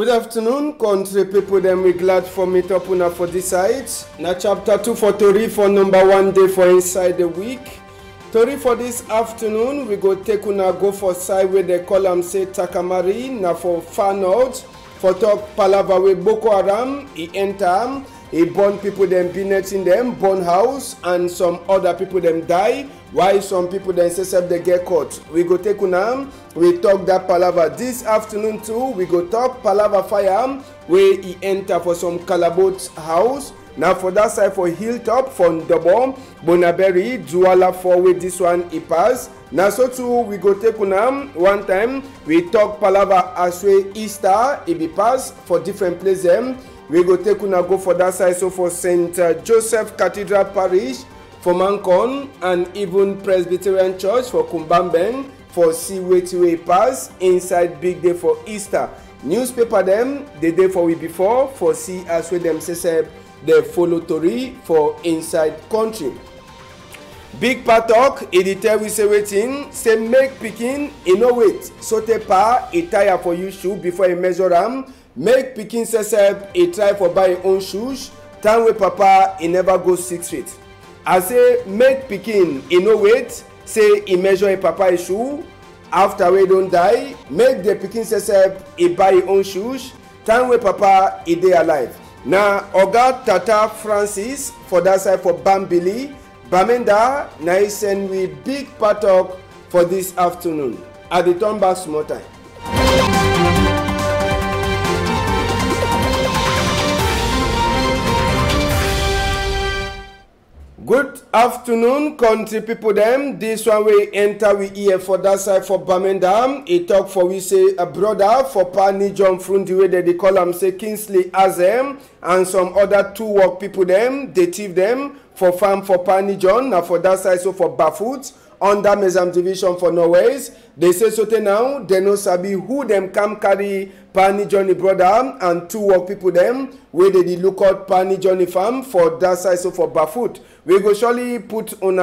Good afternoon, country people. Them we glad for meet up una for this side. Now chapter 2 for Tori for number 1 day for inside the week. Tori for this afternoon, we go take una go for side where they call am say Takamari. Now for far north, for talk palava with Boko Haram, he enter, he burn people them binnet in them, burn house, and some other people them die. Why some people then say they get caught. We go take una, we talk that palava this afternoon too. We go talk palava fire where he enter for some Calabot house. Now for that side for Hilltop, for Ndobo, Bonaberry, Juala for with this one he pass. Now so too we go take una one time. We talk palava as way Easter it be pass for different places. We go take una go for that side so for St. Joseph Cathedral Parish for Mancon and even Presbyterian Church for Kumbambeng for see way pass inside big day for Easter. Newspaper them the day for week before for see as well them say they follow Tori for inside country. Big part talk it tell we say waiting say make pikin e no wait so te pa e tire for you shoe before e measure am. Make pikin say e try for buy own shoes time wey papa e never go 6 feet. I say make pikin e no wait say e measure e papa e shoe after we don die. Make the pikin say e buy e own shoes time wey papa e dey alive. Now Oga Tata Francis for that side for Bambili Bamenda now he send we big part talk for this afternoon at the turn back small time. Good afternoon, country people them. This one we enter we here for that side for Bamenda. He talk for we say a brother for Pani John Frundi way they call him say Kingsley Azem and some other 2 work people them. They thief them for farm for Pani John now for that side so for Bafoot under Mezam division for Norways. They say so now they no sabi who them come carry Pani Johnny brother and 2 work people them where they look out Pani Johnny farm for that side so for Bafoot. We go surely put on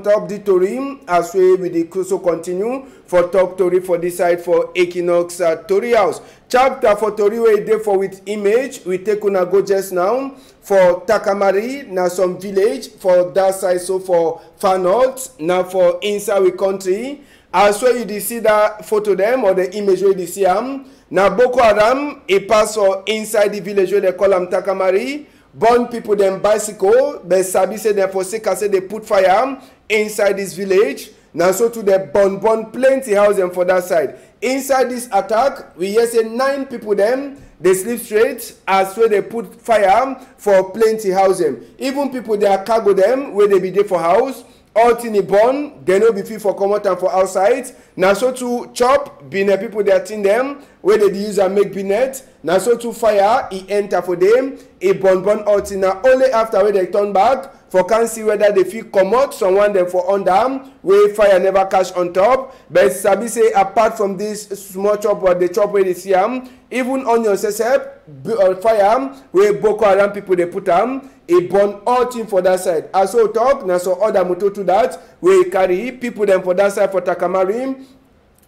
top the Tori as we will also continue for talk Tori for this side for Equinox Tori house. Chapter for Tori where they for with image we take una go just now for Takamari now some village for that side so for far north now for inside we country. As well you see that photo them or the image where you see them. Now Boko Haram a pass for inside the village where they call them Takamari. Burn people them bicycle, but Sabi say them for sake say they put fire inside this village. Now so to the burn plenty house them for that side. Inside this attack, we hear say 9 people them they sleep straight as well they put fire for plenty house them. Even people they are cargo them where they be there for house. All thing burn, they no be fit for come out and for outside. Now so to chop, binet people they attend them where they use and make binet. Now so to fire, he enter for them, he burn all thing. Now only after where they turn back for can see whether they feel come out, someone them for under where fire never catch on top. But Sabi say apart from this small chop or the chop where they see even onion fire where Boko Haram people they put he burn all thing for that side. As so talk, now so other motor to that where carry people them for that side for Takamari.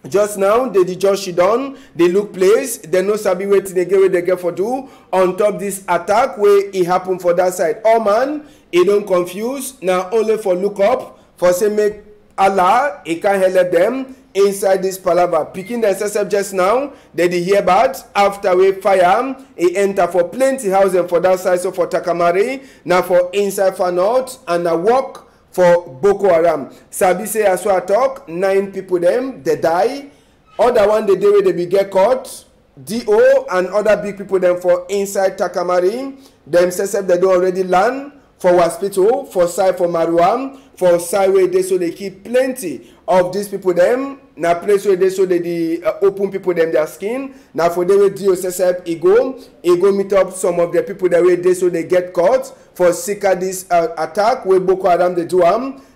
Just now they just she done, they look place, they no sabi waiting again where they get for do on top this attack where it happen for that side. Oh man, he don't confuse now only for look up for say make Allah he can't help them inside this palava. Picking themselves just now, they did hear bad after we fire, he enter for plenty houses for that side so for Takamari, now for inside for north and a walk for Boko Haram. Sabi say as well talk 9 people them they die. Other one the day where they be get caught. DO and other big people them for inside Takamari. Themselves they do already land for hospital for side for Maruam for side where they so they keep plenty of these people them. Now place where they so they open people them their skin. Now for they will do go meet up some of the people that way they so they get caught for seeker this attack where Boko Haram they do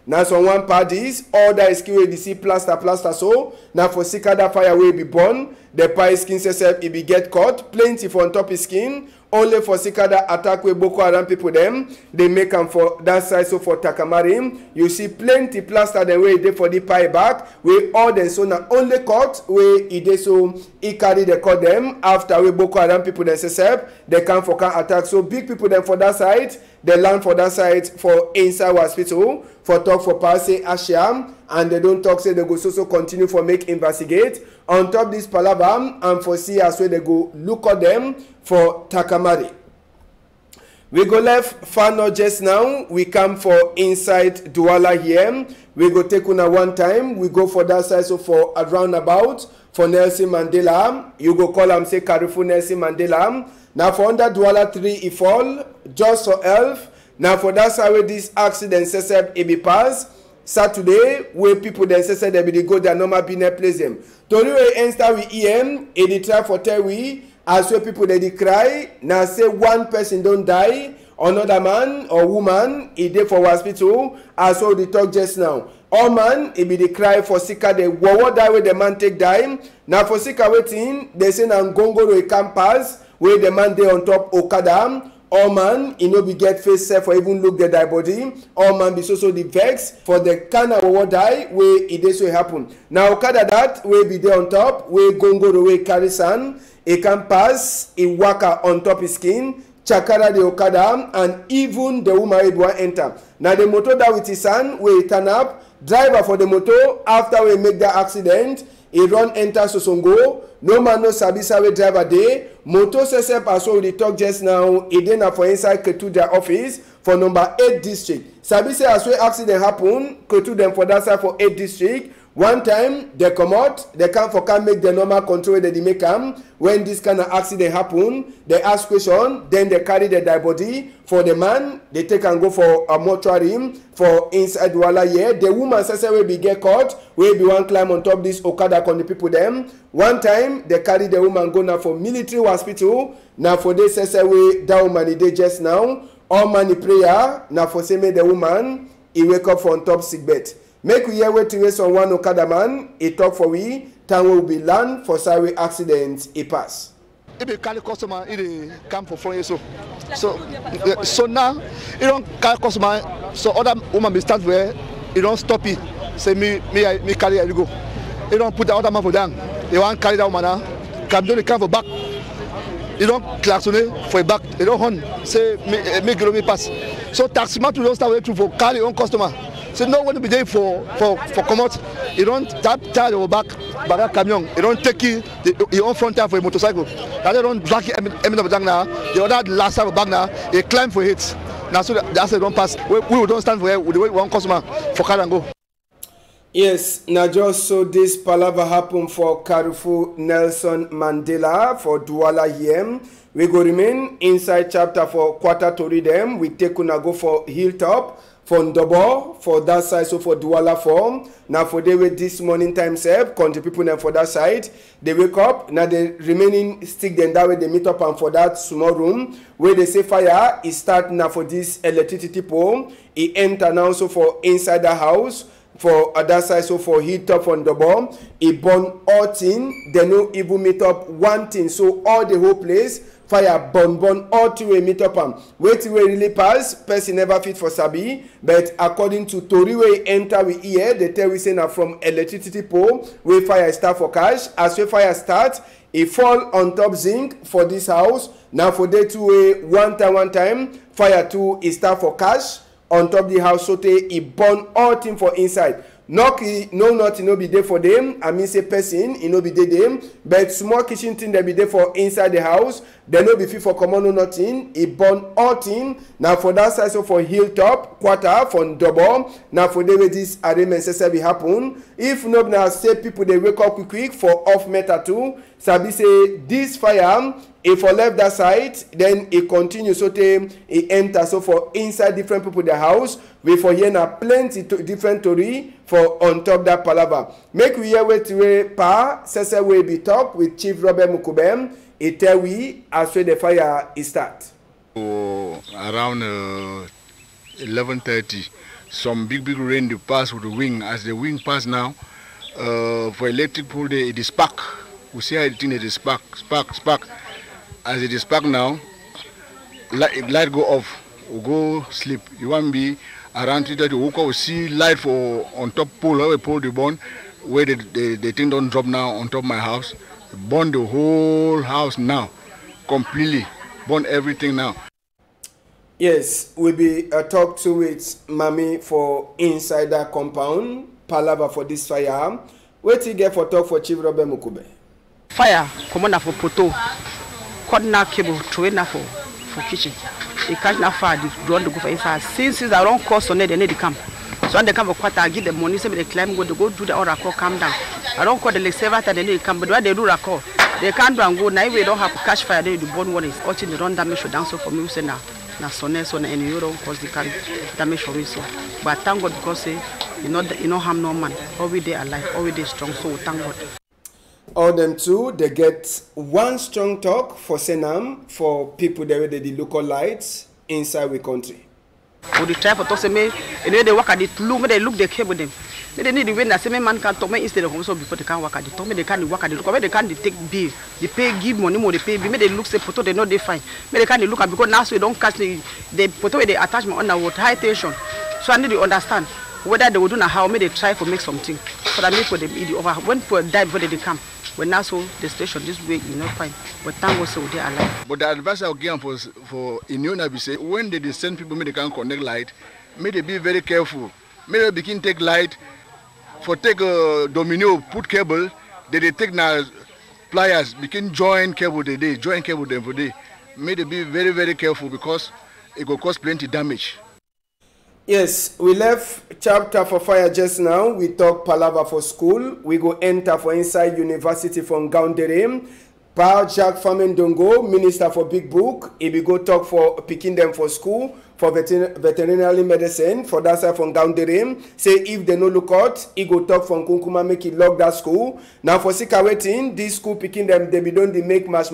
now some one parties all that is where they see plaster so now for seeker that fire will be born the pie skin it be get caught plenty for on top his skin only for Sikada attack with Boko Haram people them. They make them for that side, so for Takamari. You see plenty plaster the way they for the pie back. We all them so now only court where they so he carry the court them after we Boko Haram people them say they come for can attack. So big people them for that side, they land for that side for inside hospital for talk for pass say Asham, and they don't talk say they go so continue for make investigate on top this palaver and for see as well they go look at them for Takamari. We go left far north just now. We come for inside Douala here. We go take una one time. We go for that side so for a roundabout for Nelson Mandela. You go call am say Carrefour Nelson Mandela. Now for under Douala 3 he fall just for elf. Now for that side where this accident says it be pass Saturday where people then say they be go their normal business place them. Tori we enter we EM e dey try for tell we as well people they cry. Now say one person don't die, another man or woman he dey for hospital as well they talk just now. All man he be the cry for Sika the war die where the man take die. Now for Sika waiting they say na Ngongoro e can pass where the man dey on top Okada. All man, he no be get face set for even look the die body. All man be so the vex for the kind of war die where it dey so happen. Now Okada that way be there on top, where Gongoro way carry sand, he can pass, he waka on top his skin, chakara the Okada, and even the woman will enter. Now the motor that with his son, where he turn up, driver for the motor, after we make that accident, he run enter Sosongo. No man no sabi sabe driver dey. Motor sesep as well we talk just now. He dey na for inside Ketu their office for number 8 district. Sabi say as well accident happen, Ketu them for that side for 8 district. One time they come out, they come for can make the normal control that they make them. When this kind of accident happen, they ask question, then they carry the dead body for the man. They take and go for a mortuary for inside Douala here. The woman says will be get caught, will be one climb on top this Okada con the people them. One time they carry the woman go now for military hospital. Now for this says way that woman they just now. All money prayer now for say the woman he wake up for on top sick bed. Make we hear wait on one Okada man, he talk for we, time will be land for sorry accidents, he pass. If you carry customer, he come for 4 years so now, you don't carry customer, so other woman be start where, you don't stop it, say me carry it, you go. You don't put the other man for down, you want carry that woman now, come for back. You don't klaxonate for a back, you don't horn, say me get me pass. So taximan to don't start waiting for carry your own customer. So no one will be there for come out. You don't tap your back a camion. You don't take your own front tire for a motorcycle. That they don't black end of the back now. The other last time of back now, they climb for it. Now so that's don't pass. We don't stand for it. We wait one customer for car and go. Yes, now just so this palaver happen for Carrefour Nelson Mandela for Douala here. We go remain inside chapter for quarter to read them. We take una go for Hilltop. For Ndobo, for that side, so for Douala form. Now for they wait this morning time save, country people now for that side. They wake up, now the remaining stick then that way they meet up and for that small room where they say fire is start now for this electricity pole. He enter now so for inside the house. For other side, so for Hilltop on the bomb, he burn all thing, they no even meet up one thing. So all the whole place, fire burn all two way meet up and wait till we really pass, person never fit for Sabi, but according to Tori we enter we here, they tell we say now from electricity pole, where fire start for cash, as we fire start, it fall on top zinc for this house. Now for day two way, one time, fire two is start for cash. On top the house, so he burn all thing for inside. Nothing no be there for them. I mean say person, he no be there them. But small kitchen thing they be there for inside the house. They no be fit for common no nothing. He burn all thing. Now for that side, so for Hilltop, quarter, for double. Now for the way this arrangement be happen. If not now say people they wake up quick for off meter too. Sabi say this fire. If I left that side, then it continues so it enter so for inside different people the house. We for here now plenty different story for on top that palaver. Make we hear wait pa sese we be talk with Chief Robert Mukubem. It tell we as the fire is start. Around 11:30, some big rain they pass with the wing. As the wing pass now, for electric pole it is spark. We see how the thing it is spark. As it is spark now, light go off, we go sleep. You want be around 3:30, we will see light for on top pole, where we pull the bone, where the thing don't drop now on top of my house. Burn the whole house now, completely. Burn everything now. Yes, we'll be talk to with Mami for inside that compound. Palava for this fire. Wait till get for talk for Chief Robert Mukube. Fire, commander for poto. Cordon cable, train for kitchen. They can't not fire the drone to go for fire. Since I don't cost on it, they need to come. So when they come for quarter, I give them money, so they climb, go do the order call, calm down. I don't call the lake saver that they need to come, but when they do a call, they can't do and go. Now if they don't have cash fire, they do burn one is watching the run damage or down so for me, say now. Now so and you don't cause the can damage for me so. But thank God because you know harm no man. Always they alive, always they strong, so thank God. All them two, they get one strong talk for Senam for people that with the local lights inside the country. For the try for talk say me, and they work at the look, they look the cable them. They need the way that same man can talk me instead of also before they can work at the talk me they can't work at the look. They can't take bill, they pay give money more they pay bill. They look say photo they know they fine. They can't look at because now so they don't catch the photo with the attachment on the water high tension. So I need to understand whether they will do now how may they try to make something. So that make for them eat over when people die before they come. When now so the station this way you know fine. But thank God so they are alive. But the advice I'll give for Inyona be say when they send people may they can connect light, may they be very careful. May they begin take light for take a domino put cable, they take now pliers begin join cable join cable them for day. May they be very very careful because it will cause plenty damage. Yes, we left chapter for fire just now. We talk Palava for school. We go enter for inside university from Gaundere. Pa Jack Famendongo, Minister for Big Book. He be go talk for picking them for school, for veterinary medicine, for that side from Gaundere. Say if they no look out, he go talk from Kunkuma, make it lock that school. Now for Sika waiting, this school picking them, they be done, they make mash.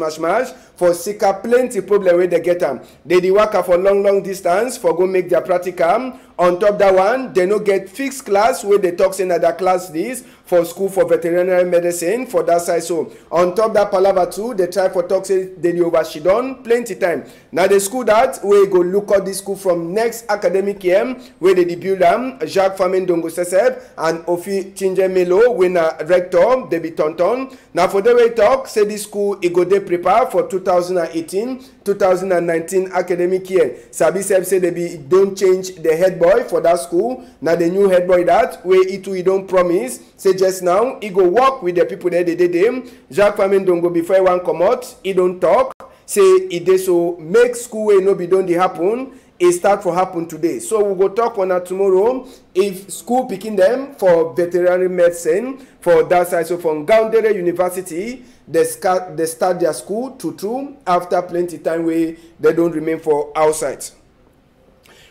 For Sika plenty problem where they get them. They work for long distance for go make their practicum. On top that one, they no get fixed class where they talk in other class this for school for veterinary medicine for that side. So on top that Palava too, they try for talk say they overshidon plenty time. Now the school that we go look at this school from next academic year where they debut them Jacques Famendongo Seseb and Ofi Chinje Melo when a rector they be tonton. Now for the way talk say this school it go they prepare for 2018-2019 academic year. Sabi Seb say they be don't change the head boy for that school. Now the new head boy that way it too he don't promise. Say just now he go work with the people there they did him. Jacques Famendongo before one come out, he don't talk. Say it dey so make school way no be done dey happen. It start for happen today. So we go talk on that tomorrow. If school picking them for veterinary medicine for that side. So from Gaundere University, they start their school to after plenty time where they don't remain for outside.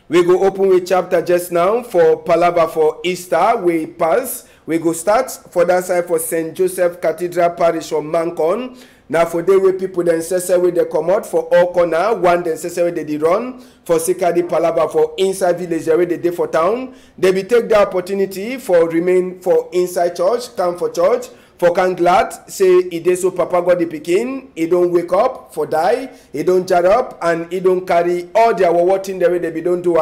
We go open with chapter just now for Palava for Easter. We pass. We go start for that side for St. Joseph Cathedral Parish of Mancon. Now for the way people then say where they come out for all corner, one then say where they run for Sikadi Palava for inside village where they for town. They be take the opportunity for remain for inside church, come for church. For can glad say he dey so Papa God the pikin, he don't wake up for die, he don't jar up and he don't carry all their thing the way they be don't do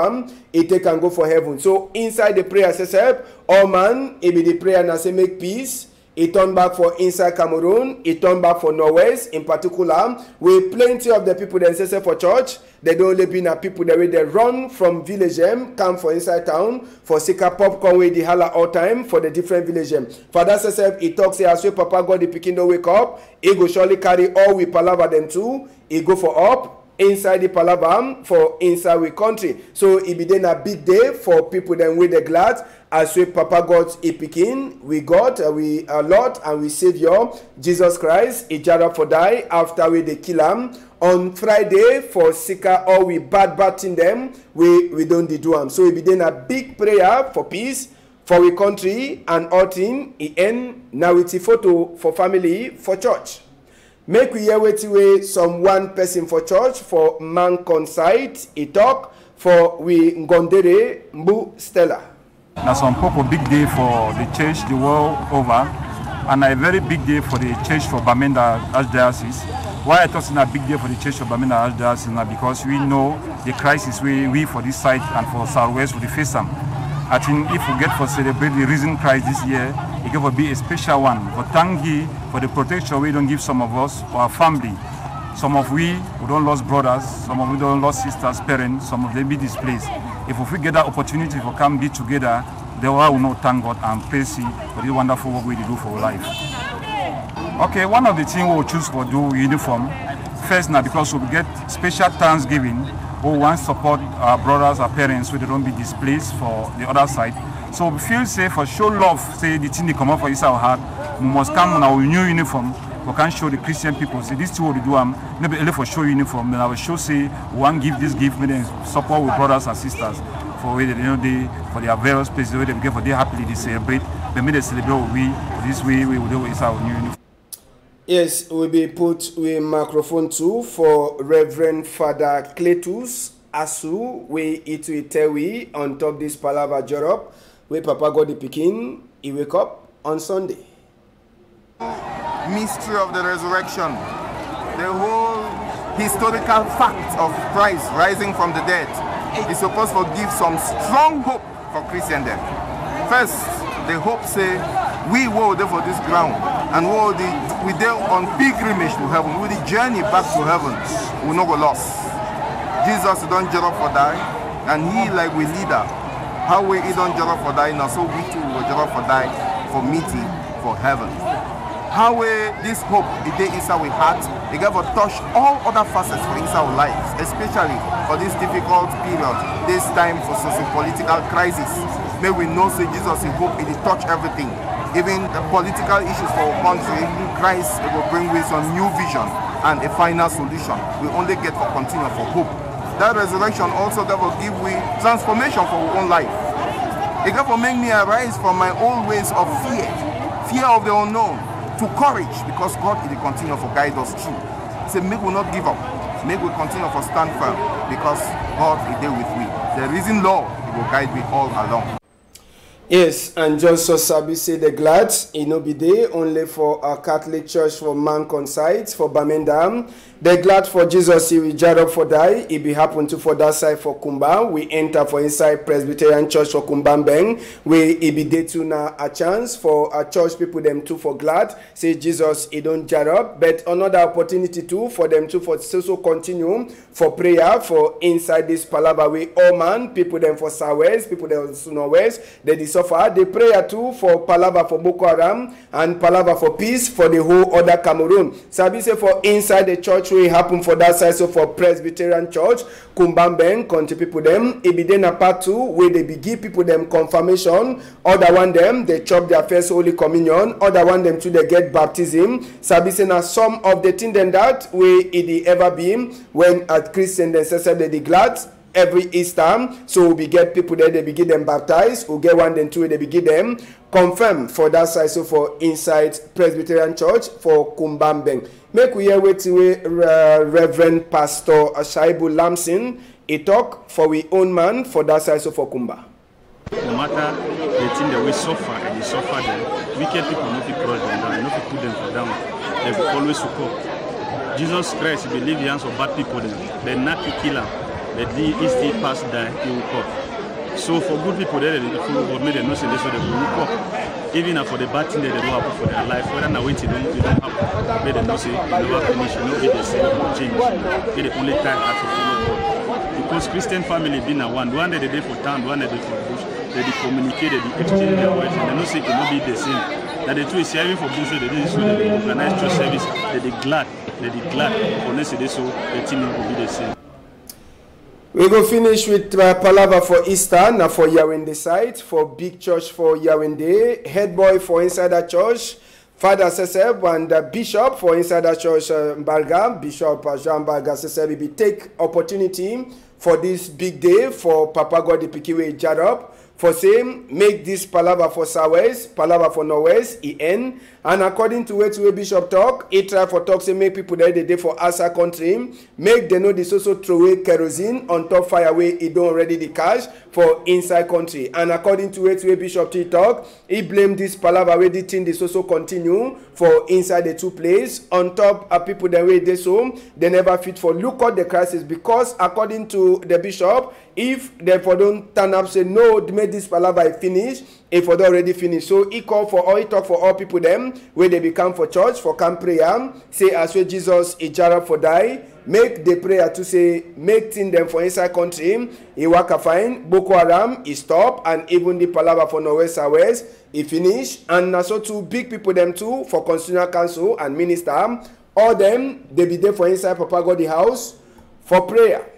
he take and go for heaven. So inside the prayer says all man he be the prayer and say make peace. He turned back for inside Cameroon. He turned back for Norwest in particular. With plenty of the people that say for church, they don't only be na people that way they run from village come for inside town for Sika popcorn way the holla all time for the different village Father says he talks say as well Papa God the pikin don't wake up, he go surely carry all we Palava them too. He go for up inside the Palava for inside we country. So it be then a big day for people then with the glad. As we Papa God's pikin, we got we our Lord and we Savior Jesus Christ. He jar up for die after we they kill him on Friday for Sika or we bad in them. We don't do him. So it be then a big prayer for peace for we country and all thing. He end now with a photo for family for church. Make we hear way some one person for church for Mancon site. He talk for we Ngondere Mbu Stella. That's a big day for the church the world over, and a very big day for the church for Bamenda Archdiocese. Why I thought it's a big day for the Church of Bamenda Archdiocese because we know the crisis we for this side and for Southwest we face them. I think if we get for celebrate the risen Christ this year, it will be a special one. For thank you for the protection we don't give some of us or our family. Some of we don't lost brothers, some of we don't lost sisters, parents, some of them be displaced. If we get that opportunity for come be together, they will not thank God and praise Him for this wonderful work we do for life. Okay, one of the things we will choose for do uniform, first now because we get special Thanksgiving, we want to support our brothers, our parents so they don't be displaced for the other side. So we feel safe for show love, say the thing they come up for our heart, we must come on our new uniform. We can show the Christian people, say this two will do maybe only for show uniform, then I will show say we want give this gift, maybe support with brothers and sisters for where they for their various places where they get for they happily they celebrate. They may they celebrate we this way we will do is our new uniform. Yes, we'll be put with microphone too for Reverend Father Cletus Asu, we it will tell we on top this Palava Jorop, where Papa God the Pekin, he wake up on Sunday. Mystery of the resurrection, the whole historical fact of Christ rising from the dead is supposed to give some strong hope for Christendom. First, the hope say we were there for this ground and we there on pilgrimage to heaven, with the journey back to heaven, we no go lost. Jesus don't get up for die, and he like we leader. How we don't get up for die now, so we too will get up for die for meeting for heaven. How this hope the day inside we heart, it gave a touch all other facets for inside our lives, especially for this difficult period, this time for socio-political crisis. May we know say Jesus in hope it touch everything, even the political issues for our country. Christ will bring with some new vision and a final solution. We only get for continue for hope. That resurrection also will give we transformation for our own life. It will make me arise from my old ways of fear of the unknown, to courage, because God will continue to guide us through. Say, make we not give up. Make we continue to stand firm, because God is there with we. The risen Lord will guide me all along. Yes, and just so Sabi say the glad, it no be there only for our Catholic Church for Mancon side, for Bamenda. The glad for Jesus, he will jar up for die. It be happen to for that side for Kumba. We enter for inside Presbyterian Church for Kumbambeng. We it be there to now a chance for our church people them too for glad. Say Jesus, he don't jar up. But another opportunity too for them too for so continue for prayer for inside this Palava way. All man, people them for Southwest, people them for Northwest. They suffer. The prayer too for Palava for Boko Haram and Palava for peace for the whole other Cameroon. Sabi say for inside the church we happen for that side, so for Presbyterian Church, Kumbambeng, country people them, it be then a part two where they be give people them confirmation, other one them, they chop their first Holy Communion, other one them too they get baptism. Sabi say now some of the thing then that way it ever be when at Christian then say they glad every Easter, so we get people there, they begin them baptized, we get one then two, they begin them confirm for that side, so for inside Presbyterian Church for Kumbambeng. Make we hear with Reverend Pastor Ashaibu Lamson, a talk for we own man for that side, so for Kumba. No matter the thing that we suffer and you suffer them, wicked people not to cross them down, not to put them for down. They will always support. Jesus Christ, he believe the hands of bad people them. They not to kill him. But he still pass die, he will come. So for good people there, they follow God, make them know say this, so they will come. Even for the bad thing that they don't happen for their life, whether now wait, it don't happen. Make them know say it never finish, you know, be the same, change. Be the only time I to follow God. Because Christian family being a one day they for town, one day they for bush, they communicate, they exchange their words, and they know say it cannot be the same. That the truth is serving for bush, they do so they organize church service, they glad, for next day so the thing will be the same. We go finish with Palava for Easter, now for Yawende side, for big church for Yawende, head boy for inside that church, Father Seseb, and Bishop for inside that church, Mbarga, Bishop Jean Mbarga Seseb, we take opportunity for this big day for Papa God the Pikiwe Jarop, for same make this palaver for southwest, palaver for northwest, e end. And according to what Bishop talk, he try for talk say make people there the day for outside country, make they know this also throw away kerosene on top fire way he don't already the cash for inside country. And according to what Bishop T talk, he blame this palaver way the thing this also continue for inside the two place on top of people the way they so they never fit for look at the crisis, because according to the bishop, if they for don't turn up say no make this palaver finish, if for already finished, so he call for all, he talk for all people them where they become for church for camp prayer, say as well Jesus is jarab for die, make the prayer to say make thing them for inside country, he work a fine, Boko Haram he stop, and even the palaver for northwest west he finish, and also two big people them too for constitutional council and minister, all them they be there for inside Papa God the house for prayer.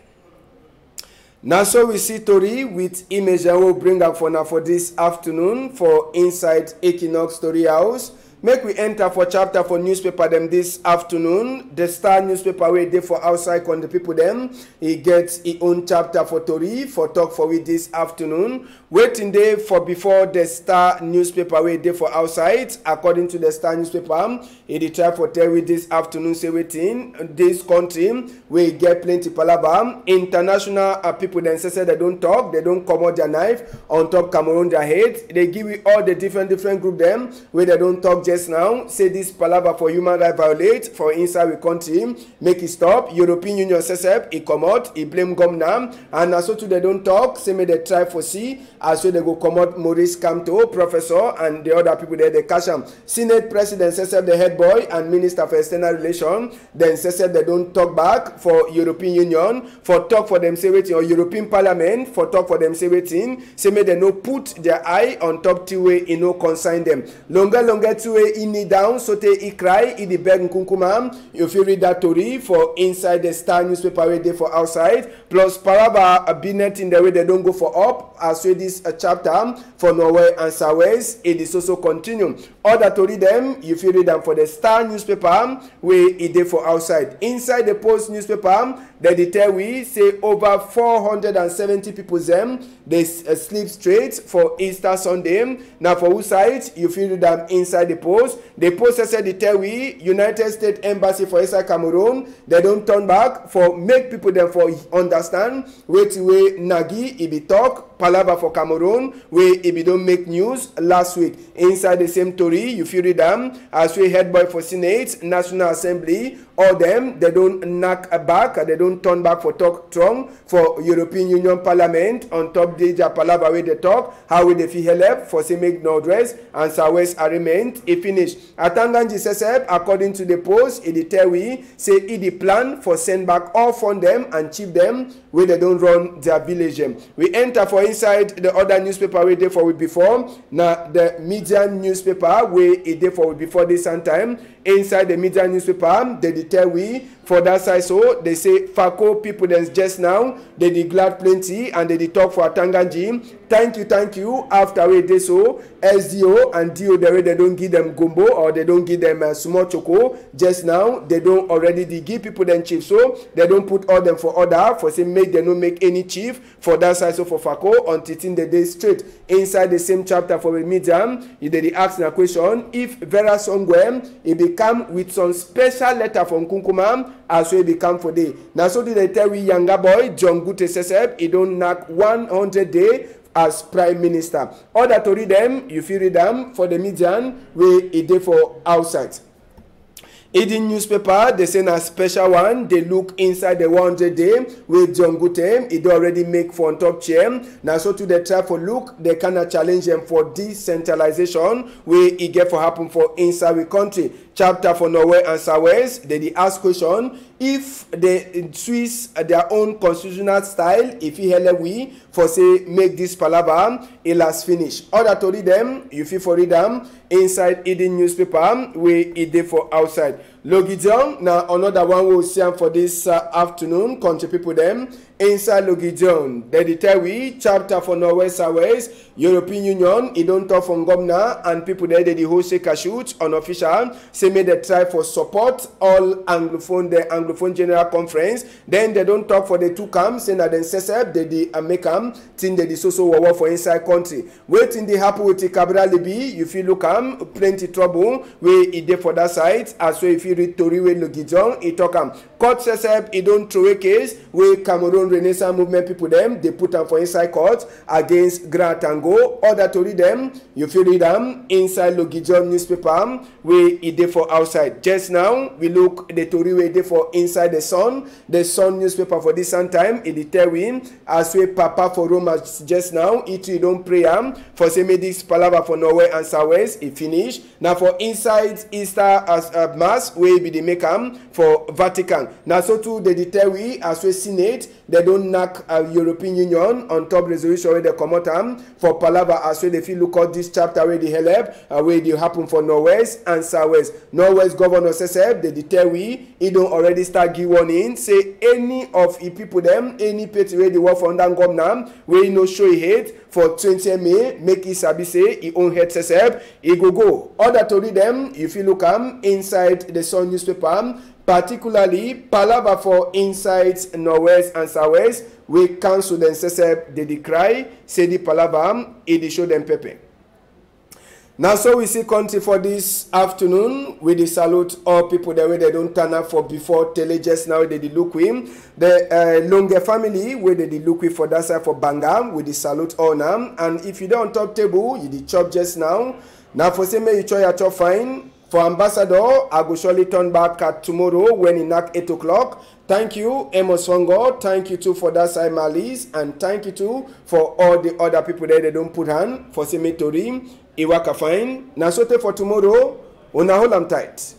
Now so we see Tori with image I will bring up for now for this afternoon for inside Equinox Story House. Make we enter for chapter for newspaper them this afternoon. The Star newspaper where they for outside on the people them. He gets his own chapter for Tori for talk for we this afternoon. Waiting there for before the Star newspaper where they for outside. According to the Star newspaper, he try for tell we this afternoon say waiting this country where get plenty palaver. International people then say they don't talk, they don't come out their knife on top Cameroon their head. They give you all the different group them where they don't talk just now, say this palaver for human rights violate for inside the country, make it stop. European Union says he come out, he blame government, and also too they don't talk, say may they try for see, as well they go come out Maurice Kamto, professor, and the other people there they cash them. Senate President says the head boy and Minister for External Relations, then says they don't talk back for European Union, for talk for them say waiting, or European Parliament, for talk for them say waiting, say may they no put their eye on top two way, you know, consign them. Longer two way in knee down, so he cry, he the beg Nkunkuma. If you read that story for inside the Star newspaper where they for outside, plus Paraba a binet in the way they don't go for up, as well this chapter for Norway and Southwest, it is also continue. Other to read them, if you read them for the Star newspaper where it they for outside. Inside the Post newspaper, they tell we say over 470 people them they sleep straight for Easter Sunday. Now for whose side you feel them inside the Post said they tell we United States Embassy for inside Cameroon, they don't turn back for make people them for understand wait way Nagi it be talk palaver for Cameroon where it be don't make news last week. Inside the same story you feel read them as we head boy for Senate National Assembly, all them they don't knock back, they don't turn back for talk strong for European Union Parliament on top deja palaver where they talk how will they feel help for say make Northwest and Southwest arrangement it finish. Atanganji says according to the Post it tell we say it plan for send back all from them and cheap them where they don't run their village. We enter for inside the other newspaper where they for we before now the media newspaper where it they for we before this time. Inside the media newspaper they tell we for that side, so they say Fako people then just now they glad plenty and they talk for Atanganji. Thank you. After we they so SDO and DO they don't give them gumbo or they don't give them small choco. Just now they don't already they give people then chief, so they don't put all them for order for say make they don't make any chief for that side. So for Fako until the day straight inside the same chapter for the media, they ask a question if Vera Songwem it become with some special letter from Kunkuma as we become for day. Now so did they tell we younger boy John Gute Seseb he don't knock 100 day as prime minister. Other to read them, you feel read them for the median where it day for outside. Eden newspaper, they send a special one. They look inside the 100 day with John Gutem. It already make for on top chair. Now so to the try for look, they cannot challenge them for decentralization where it get for happen for inside the country. Chapter for Norway and Southwest, they ask question if they Swiss their own constitutional style, if he held we for say make this palaver, it last finish. Other to read them, you feel for read them inside Eden newspaper where it day for outside. Logidion, now another one we'll see for this afternoon, country people them. inside Logijon. They tell we chapter for Norway Southwest European Union. It don't talk from governor and people there. They host a shoot unofficial. Say may they try for support all Anglophone the Anglophone General Conference. Then they don't talk for the two camps. Say that then SESEP they make them think they so war for inside country. Waiting they happen with the Cabral Libi. If you look plenty trouble where it dey for that side. As well if you read Tori we Logijon, it talk court SESEP. It don't throw a case where Cameroon Renaissance movement people them they put them for inside court against Grand Tango. Other to read them, you feel read them inside Logijon newspaper where it dey for outside. Just now we look the Tory where they for inside the Sun newspaper for this time. It tell we as we Papa for Roma just now. It you don't pray for say me this palaver for Norway and Southwest. It finish now for inside Easter as mass where be the make for Vatican. Now so too they tell we as we Senate they don't knock European Union on top resolution where they come out for palaver as well. If you look at this chapter where the help where they happen for Norwest and Southwest. Norwest governor SESEP they tell we he don't already start give warning say any of the people them any party where they work for under governor where he no show hate for 20 May make it sabi say he own head SESEP he go. Other to read them if you look inside the Sun newspaper. Particularly, palaver for inside Norwest and Southwest, we council and SESEP, they decry, say the palaver, it show them pepe. Now, so we see country for this afternoon, we salute all people the way they don't turn up for before tele just now, they look with the longer family, where they look with for that side for Bangam, we salute all now. And if you don't on top table, you chop just now. Now, for say, may you try your chop fine. For Ambassador, I go surely turn back at tomorrow when it knock 8 o'clock. Thank you, Amos Songo. Thank you too for that side Malis. And thank you too for all the other people there they don't put hand. For Semetori, Iwaka fine. Nasote for tomorrow, una hold am tight.